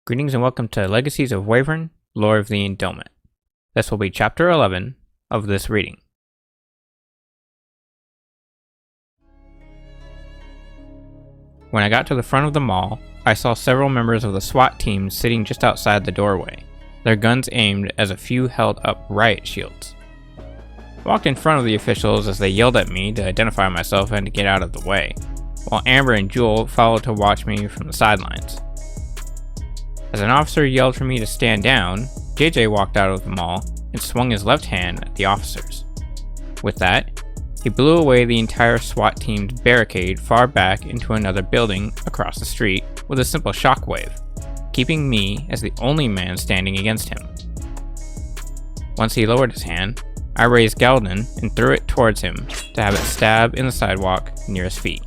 Greetings and welcome to Legacies of Wavryn, Lore of the Endelment. This will be Chapter 11 of this reading. When I got to the front of the mall, I saw several members of the SWAT team sitting just outside the doorway, their guns aimed as a few held up riot shields. I walked in front of the officials as they yelled at me to identify myself and to get out of the way, while Amber and Jewel followed to watch me from the sidelines. As an officer yelled for me to stand down, JJ walked out of the mall and swung his left hand at the officers. With that, he blew away the entire SWAT team's barricade far back into another building across the street with a simple shockwave, keeping me as the only man standing against him. Once he lowered his hand, I raised Galden and threw it towards him to have it stab in the sidewalk near his feet.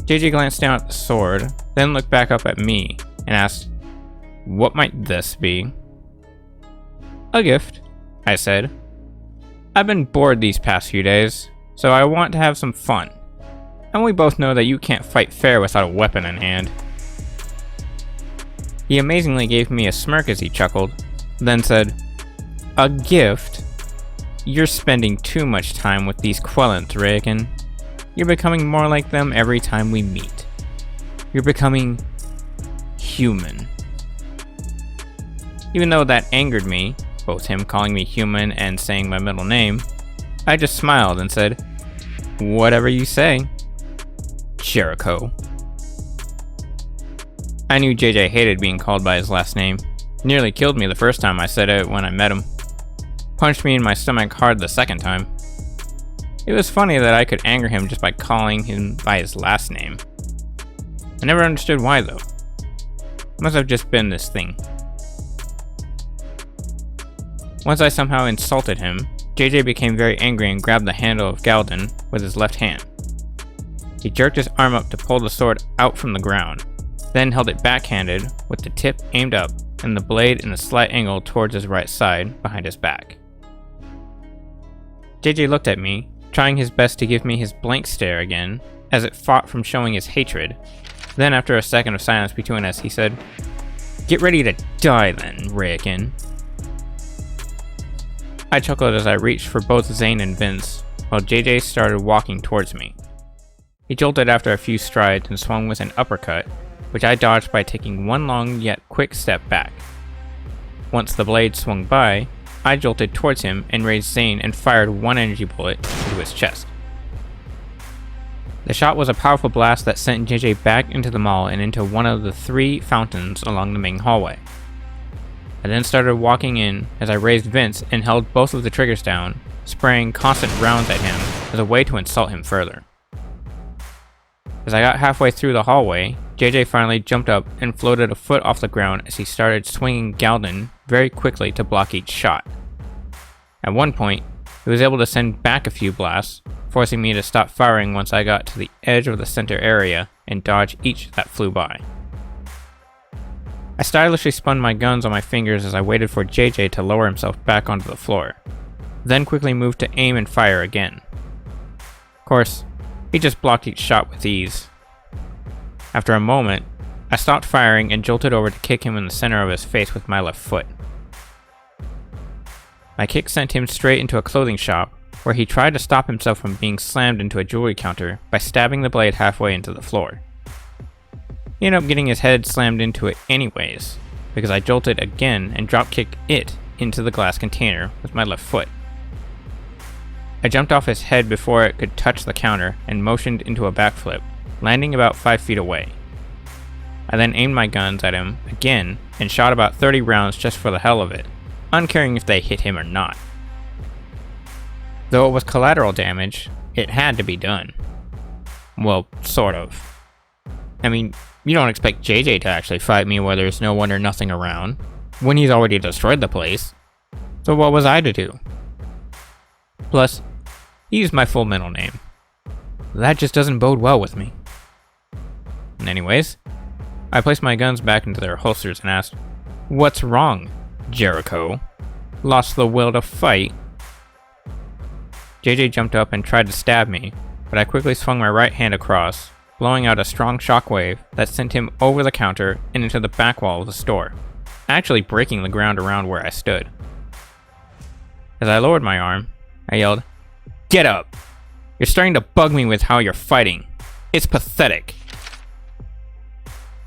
JJ glanced down at the sword, then looked back up at me and asked, "What might this be?" "A gift," I said. "I've been bored these past few days, so I want to have some fun. And we both know that you can't fight fair without a weapon in hand." He amazingly gave me a smirk as he chuckled, then said, "A gift? You're spending too much time with these Quellants, Zaec. You're becoming more like them every time we meet. You're becoming human." Even though that angered me, both him calling me human and saying my middle name, I just smiled and said, "Whatever you say, Jericho." I knew JJ hated being called by his last name. Nearly killed me the first time I said it when I met him. Punched me in my stomach hard the second time. It was funny that I could anger him just by calling him by his last name. I never understood why though. Must have just been this thing. Once I somehow insulted him, JJ became very angry and grabbed the handle of Galden with his left hand. He jerked his arm up to pull the sword out from the ground, then held it backhanded with the tip aimed up and the blade in a slight angle towards his right side behind his back. JJ looked at me, trying his best to give me his blank stare again, as it fought from showing his hatred. Then after a second of silence between us, he said, "Get ready to die then, Zaec." I chuckled as I reached for both Zane and Vince, while JJ started walking towards me. He jolted after a few strides and swung with an uppercut, which I dodged by taking one long yet quick step back. Once the blade swung by, I jolted towards him and raised Zane and fired one energy bullet into his chest. The shot was a powerful blast that sent JJ back into the mall and into one of the 3 fountains along the main hallway. I then started walking in as I raised Vince and held both of the triggers down, spraying constant rounds at him as a way to insult him further. As I got halfway through the hallway, JJ finally jumped up and floated a foot off the ground as he started swinging Galden very quickly to block each shot. At one point, he was able to send back a few blasts, forcing me to stop firing once I got to the edge of the center area and dodge each that flew by. I stylishly spun my guns on my fingers as I waited for JJ to lower himself back onto the floor, then quickly moved to aim and fire again. Of course, he just blocked each shot with ease. After a moment, I stopped firing and jolted over to kick him in the center of his face with my left foot. My kick sent him straight into a clothing shop, where he tried to stop himself from being slammed into a jewelry counter by stabbing the blade halfway into the floor. He ended up getting his head slammed into it anyways, because I jolted again and drop-kicked it into the glass container with my left foot. I jumped off his head before it could touch the counter and motioned into a backflip, landing about 5 feet away. I then aimed my guns at him again and shot about 30 rounds just for the hell of it, uncaring if they hit him or not. Though it was collateral damage, it had to be done. Well, sort of. I mean, you don't expect JJ to actually fight me where there's no one or nothing around, when he's already destroyed the place. So what was I to do? Plus, he used my full middle name. That just doesn't bode well with me. Anyways, I placed my guns back into their holsters and asked, "What's wrong, Jericho? Lost the will to fight?" JJ jumped up and tried to stab me, but I quickly swung my right hand across, blowing out a strong shockwave that sent him over the counter and into the back wall of the store, actually breaking the ground around where I stood. As I lowered my arm, I yelled, "Get up! You're starting to bug me with how you're fighting. It's pathetic."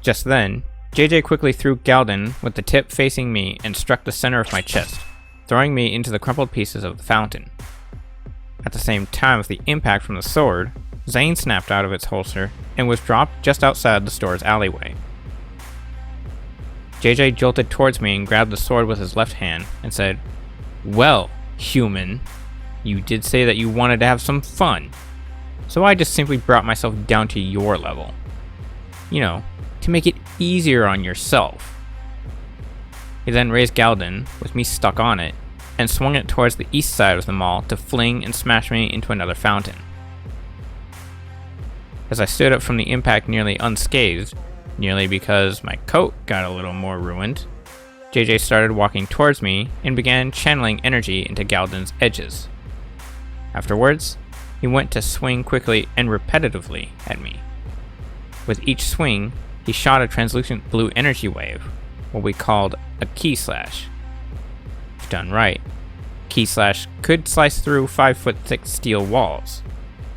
Just then, JJ quickly threw Galden with the tip facing me and struck the center of my chest, throwing me into the crumpled pieces of the fountain. At the same time with the impact from the sword, Zane snapped out of its holster and was dropped just outside the store's alleyway. JJ jolted towards me and grabbed the sword with his left hand and said, "Well, human, you did say that you wanted to have some fun, so I just simply brought myself down to your level. You know, to make it easier on yourself." He then raised Galden, with me stuck on it, and swung it towards the east side of the mall to fling and smash me into another fountain. As I stood up from the impact nearly unscathed, nearly because my coat got a little more ruined, JJ started walking towards me and began channeling energy into Galden's edges. Afterwards, he went to swing quickly and repetitively at me. With each swing, he shot a translucent blue energy wave, what we called a key slash. If done right, key slash could slice through 5-foot thick steel walls,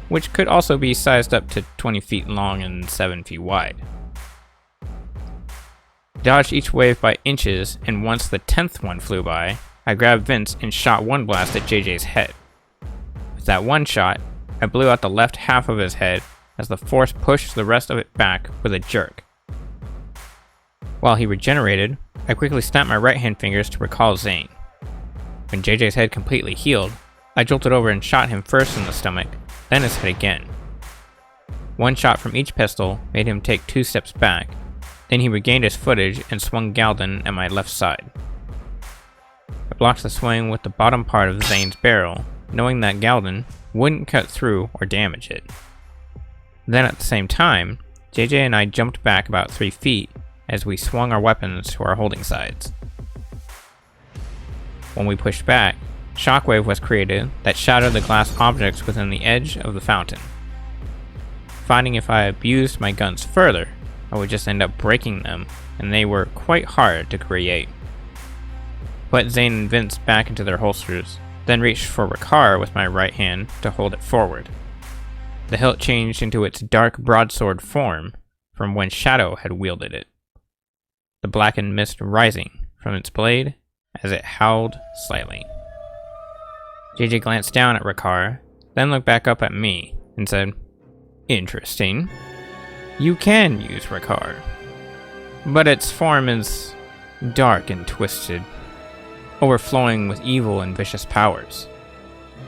which could also be sized up to 20 feet long and 7 feet wide. I dodged each wave by inches, and once the 10th one flew by, I grabbed Vince and shot one blast at JJ's head. With that one shot, I blew out the left half of his head as the force pushed the rest of it back with a jerk. While he regenerated, I quickly snapped my right hand fingers to recall Zane. When JJ's head completely healed, I jolted over and shot him first in the stomach, then his head again. One shot from each pistol made him take 2 steps back, then he regained his footage and swung Galden at my left side. I blocked the swing with the bottom part of Zane's barrel, knowing that Galden wouldn't cut through or damage it. Then at the same time, JJ and I jumped back about 3 feet as we swung our weapons to our holding sides. When we pushed back, shockwave was created that shattered the glass objects within the edge of the fountain. Finding if I abused my guns further, I would just end up breaking them, and they were quite hard to create. Put Zane and Vince back into their holsters, then reached for Ricard with my right hand to hold it forward. The hilt changed into its dark broadsword form from when Shadow had wielded it, the blackened mist rising from its blade as it howled slightly. JJ glanced down at Ricard, then looked back up at me and said, "Interesting. You can use Ricard, but its form is dark and twisted, overflowing with evil and vicious powers.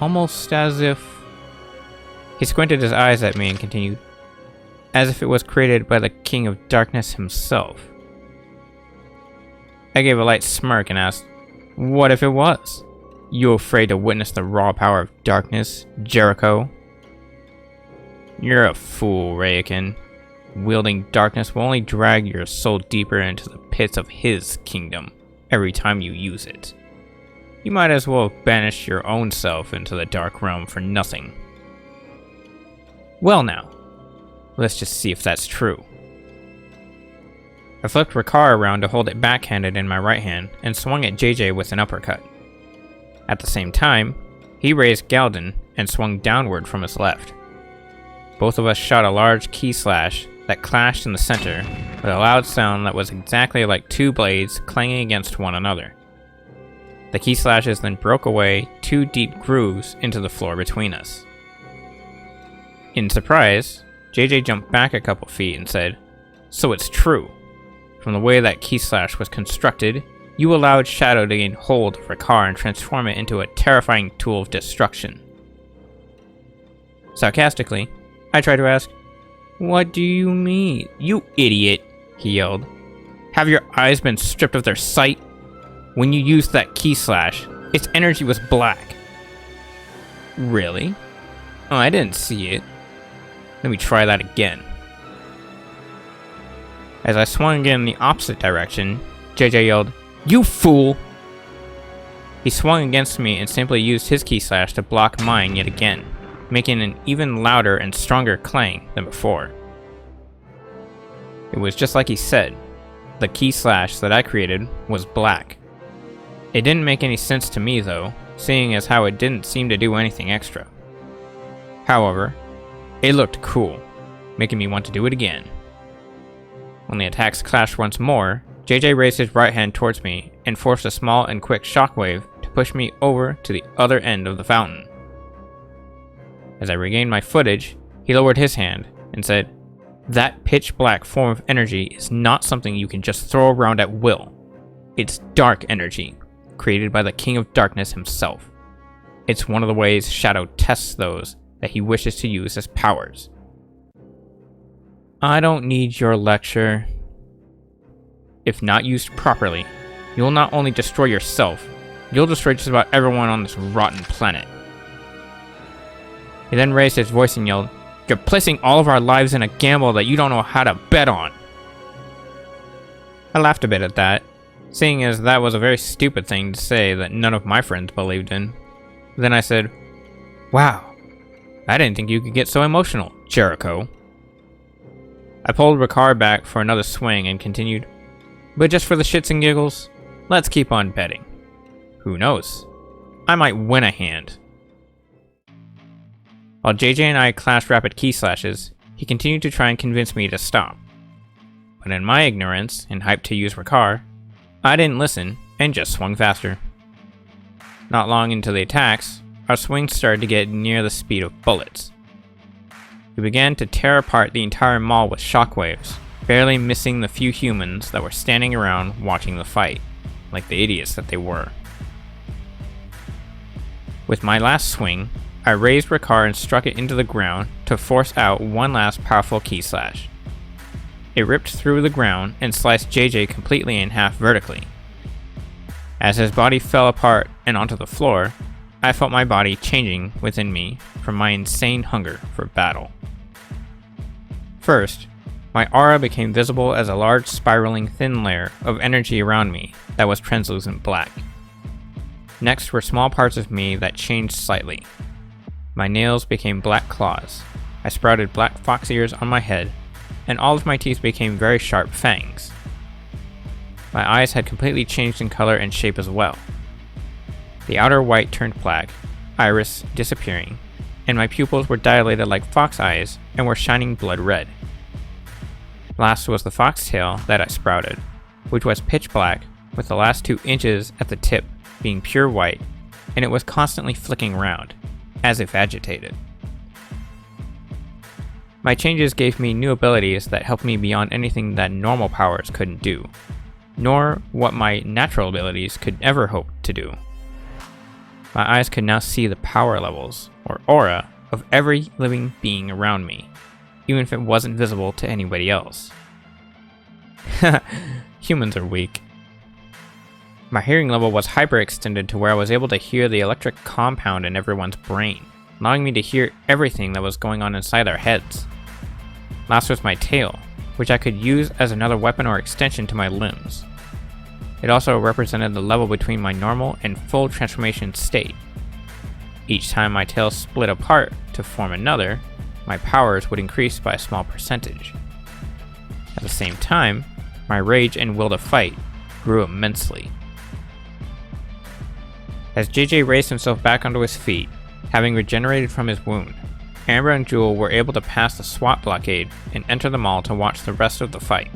Almost as if..." He squinted his eyes at me and continued, "As if it was created by the King of Darkness himself." I gave a light smirk and asked, "What if it was? You afraid to witness the raw power of darkness, Jericho?" "You're a fool, Rayakin. Wielding darkness will only drag your soul deeper into the pits of his kingdom every time you use it. You might as well have banished your own self into the dark realm for nothing." "Well now, let's just see if that's true." I flipped Ricard around to hold it backhanded in my right hand and swung at JJ with an uppercut. At the same time, he raised Galden and swung downward from his left. Both of us shot a large key slash that clashed in the center with a loud sound that was exactly like 2 blades clanging against one another. The key slashes then broke away 2 deep grooves into the floor between us. In surprise, JJ jumped back a couple feet and said, "So it's true. From the way that key slash was constructed, you allowed Shadow to gain hold of Ricard and transform it into a terrifying tool of destruction." Sarcastically, I tried to ask, "What do you mean, you idiot?" he yelled. "Have your eyes been stripped of their sight? When you used that key slash, its energy was black." "Really? Oh, I didn't see it. Let me try that again." As I swung again in the opposite direction, JJ yelled, "You fool!" He swung against me and simply used his key slash to block mine yet again, making an even louder and stronger clang than before. It was just like he said. The key slash that I created was black. It didn't make any sense to me though, seeing as how it didn't seem to do anything extra. However, it looked cool, making me want to do it again. When the attacks clashed once more, JJ raised his right hand towards me and forced a small and quick shockwave to push me over to the other end of the fountain. As I regained my footage, he lowered his hand and said, "That pitch black form of energy is not something you can just throw around at will. It's dark energy, created by the King of Darkness himself. It's one of the ways Shadow tests those that he wishes to use as powers." I don't need your lecture. If not used properly, you'll not only destroy yourself, you'll destroy just about everyone on this rotten planet. He then raised his voice and yelled, "You're placing all of our lives in a gamble that you don't know how to bet on." I laughed a bit at that, seeing as that was a very stupid thing to say that none of my friends believed in. Then I said, "Wow, I didn't think you could get so emotional, Jericho." I pulled Ricard back for another swing and continued, "But just for the shits and giggles, let's keep on betting. Who knows? I might win a hand." While JJ and I clashed rapid key slashes, he continued to try and convince me to stop. But in my ignorance and hype to use Ricard, I didn't listen and just swung faster. Not long into the attacks, our swings started to get near the speed of bullets. We began to tear apart the entire mall with shockwaves, barely missing the few humans that were standing around watching the fight, like the idiots that they were. With my last swing, I raised Ricard and struck it into the ground to force out one last powerful key slash. It ripped through the ground and sliced JJ completely in half vertically. As his body fell apart and onto the floor, I felt my body changing within me from my insane hunger for battle. First, my aura became visible as a large spiraling thin layer of energy around me that was translucent black. Next were small parts of me that changed slightly. My nails became black claws, I sprouted black fox ears on my head, and all of my teeth became very sharp fangs. My eyes had completely changed in color and shape as well. The outer white turned black, iris disappearing, and my pupils were dilated like fox eyes and were shining blood red. Last was the foxtail that I sprouted, which was pitch black with the last 2 inches at the tip being pure white, and it was constantly flicking around, as if agitated. My changes gave me new abilities that helped me beyond anything that normal powers couldn't do, nor what my natural abilities could ever hope to do. My eyes could now see the power levels, or aura, of every living being around me, even if it wasn't visible to anybody else. Humans are weak. My hearing level was hyperextended to where I was able to hear the electric compound in everyone's brain, allowing me to hear everything that was going on inside their heads. Last was my tail, which I could use as another weapon or extension to my limbs. It also represented the level between my normal and full transformation state. Each time my tail split apart to form another, my powers would increase by a small percentage. At the same time, my rage and will to fight grew immensely. As JJ raised himself back onto his feet, having regenerated from his wound, Amber and Jewel were able to pass the SWAT blockade and enter the mall to watch the rest of the fight.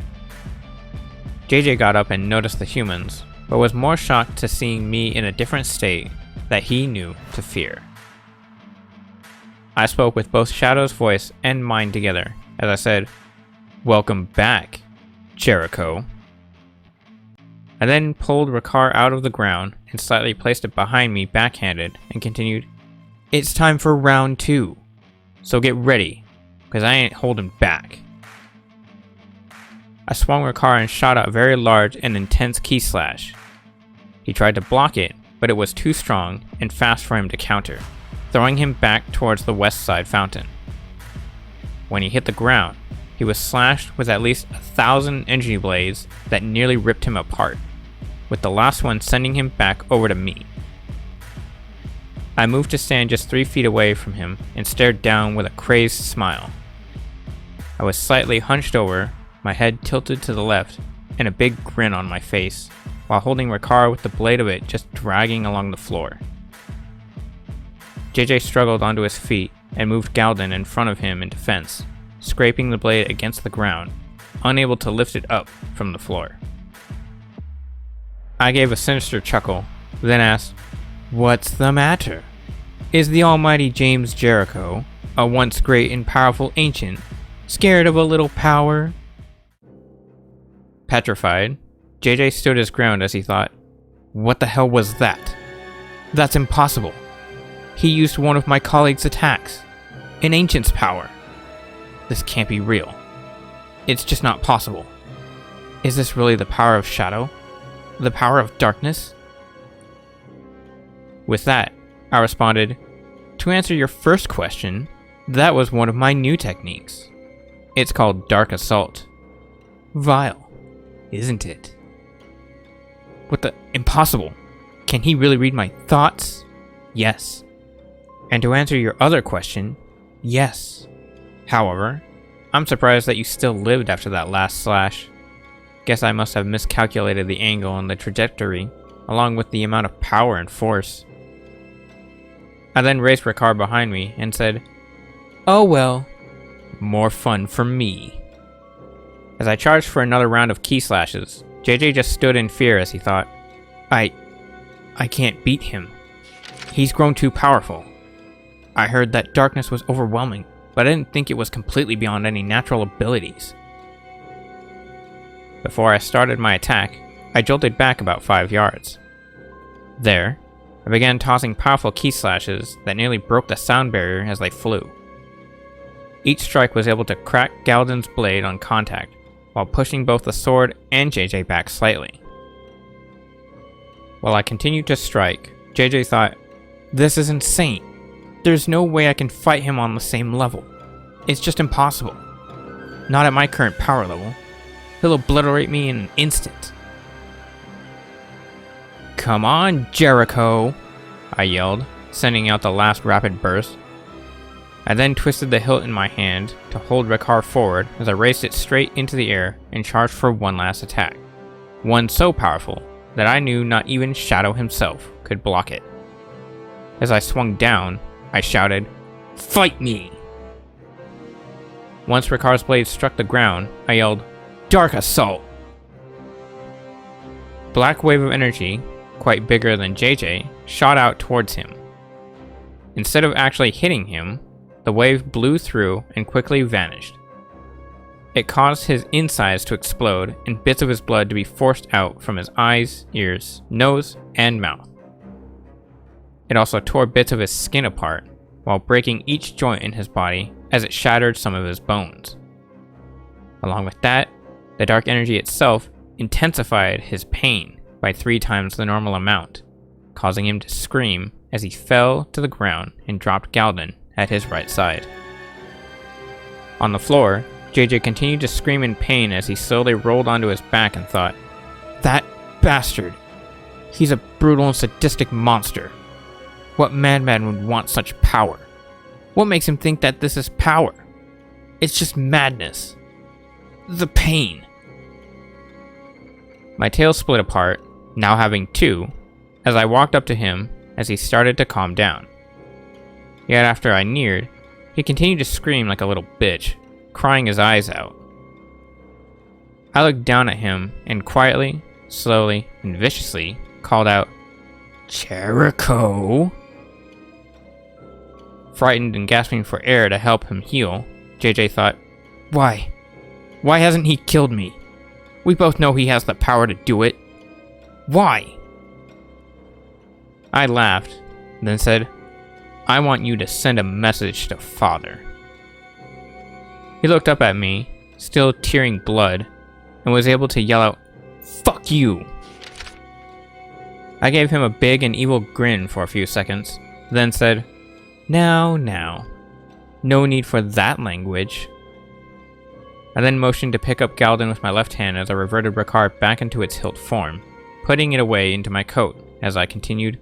JJ got up and noticed the humans, but was more shocked to seeing me in a different state that he knew to fear. I spoke with both Shadow's voice and mine together as I said, "Welcome back, Jericho." I then pulled Ricard out of the ground and slightly placed it behind me backhanded and continued, "It's time for round 2, so get ready, because I ain't holding back." I swung Ricard and shot out a very large and intense key slash. He tried to block it, but it was too strong and fast for him to counter, throwing him back towards the west side fountain. When he hit the ground, he was slashed with at least 1,000 energy blades that nearly ripped him apart, with the last one sending him back over to me. I moved to stand just 3 feet away from him and stared down with a crazed smile. I was slightly hunched over, my head tilted to the left, and a big grin on my face, while holding Ricard with the blade of it just dragging along the floor. JJ struggled onto his feet and moved Galden in front of him in defense, scraping the blade against the ground, unable to lift it up from the floor. I gave a sinister chuckle, then asked, "What's the matter? Is the almighty James Jericho, a once great and powerful ancient, scared of a little power?" Petrified, JJ stood his ground as he thought, "What the hell was that? That's impossible. He used one of my colleague's attacks. An ancient's power. This can't be real. It's just not possible. Is this really the power of shadow? The power of darkness?" With that, I responded, "To answer your first question, that was one of my new techniques. It's called Dark Assault. Vile, isn't it?" "What the? Impossible. Can he really read my thoughts?" "Yes. And to answer your other question, yes. However, I'm surprised that you still lived after that last slash. Guess I must have miscalculated the angle and the trajectory, along with the amount of power and force." I then raised Ricard behind me and said, "Oh well, more fun for me." As I charged for another round of key slashes, JJ just stood in fear as he thought, I can't beat him. He's grown too powerful. I heard that darkness was overwhelming, but I didn't think it was completely beyond any natural abilities." Before I started my attack, I jolted back about 5 yards. There, I began tossing powerful key slashes that nearly broke the sound barrier as they flew. Each strike was able to crack Galden's blade on contact, while pushing both the sword and JJ back slightly. While I continued to strike, JJ thought, "This is insane. There's no way I can fight him on the same level. It's just impossible. Not at my current power level. He'll obliterate me in an instant." "Come on, Jericho!" I yelled, sending out the last rapid burst. I then twisted the hilt in my hand to hold Ricard forward as I raised it straight into the air and charged for one last attack. One so powerful that I knew not even Shadow himself could block it. As I swung down, I shouted, "Fight me!" Once Ricard's blade struck the ground, I yelled, "Dark Assault!" Black wave of energy, quite bigger than JJ, shot out towards him. Instead of actually hitting him, the wave blew through and quickly vanished. It caused his insides to explode and bits of his blood to be forced out from his eyes, ears, nose, and mouth. It also tore bits of his skin apart, while breaking each joint in his body as it shattered some of his bones. Along with that, the dark energy itself intensified his pain by 3 times the normal amount, causing him to scream as he fell to the ground and dropped Galden at his right side. On the floor, JJ continued to scream in pain as he slowly rolled onto his back and thought, "That bastard! He's a brutal and sadistic monster. What madman would want such power? What makes him think that this is power? It's just madness. The pain." My tail split apart, now having 2, as I walked up to him as he started to calm down. Yet after I neared, he continued to scream like a little bitch, crying his eyes out. I looked down at him and quietly, slowly, and viciously called out, "Jericho!" Frightened and gasping for air to help him heal, JJ thought, Why hasn't he killed me? We both know he has the power to do it. Why?" I laughed, then said, "I want you to send a message to Father." He looked up at me, still tearing blood, and was able to yell out, "Fuck you!" I gave him a big and evil grin for a few seconds, then said, Now, no need for that language." I then motioned to pick up Galden with my left hand as I reverted Ricard back into its hilt form, putting it away into my coat as I continued,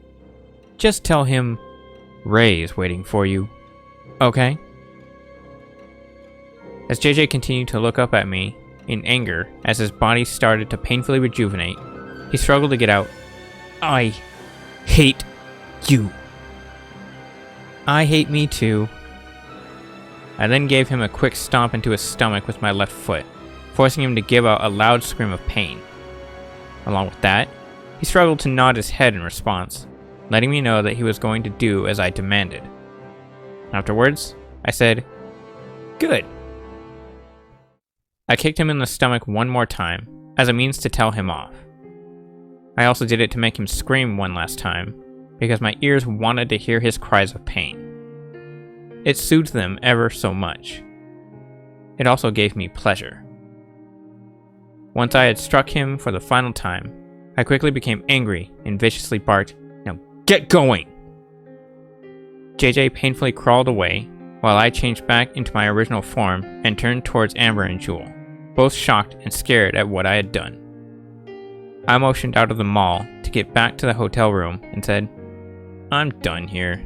"Just tell him Ray's waiting for you, okay?" As JJ continued to look up at me in anger as his body started to painfully rejuvenate. He struggled to get out, "I hate you." "I hate me too." I then gave him a quick stomp into his stomach with my left foot, forcing him to give out a loud scream of pain. Along with that, he struggled to nod his head in response, letting me know that he was going to do as I demanded. Afterwards, I said, "Good." I kicked him in the stomach one more time, as a means to tell him off. I also did it to make him scream one last time, because my ears wanted to hear his cries of pain. It soothed them ever so much. It also gave me pleasure. Once I had struck him for the final time, I quickly became angry and viciously barked, "Now get going!" JJ painfully crawled away, while I changed back into my original form and turned towards Amber and Jewel, both shocked and scared at what I had done. I motioned out of the mall to get back to the hotel room and said, "I'm done here."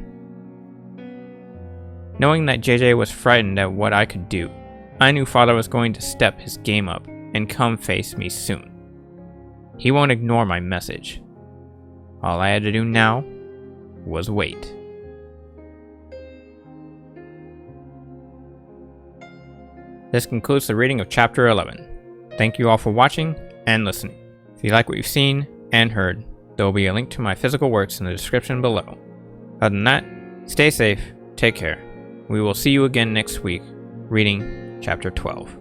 Knowing that JJ was frightened at what I could do, I knew Father was going to step his game up and come face me soon. He won't ignore my message. All I had to do now was wait. This concludes the reading of Chapter 11. Thank you all for watching and listening. If you like what you've seen and heard, there will be a link to my physical works in the description below. Other than that, stay safe, take care. We will see you again next week, reading Chapter 12.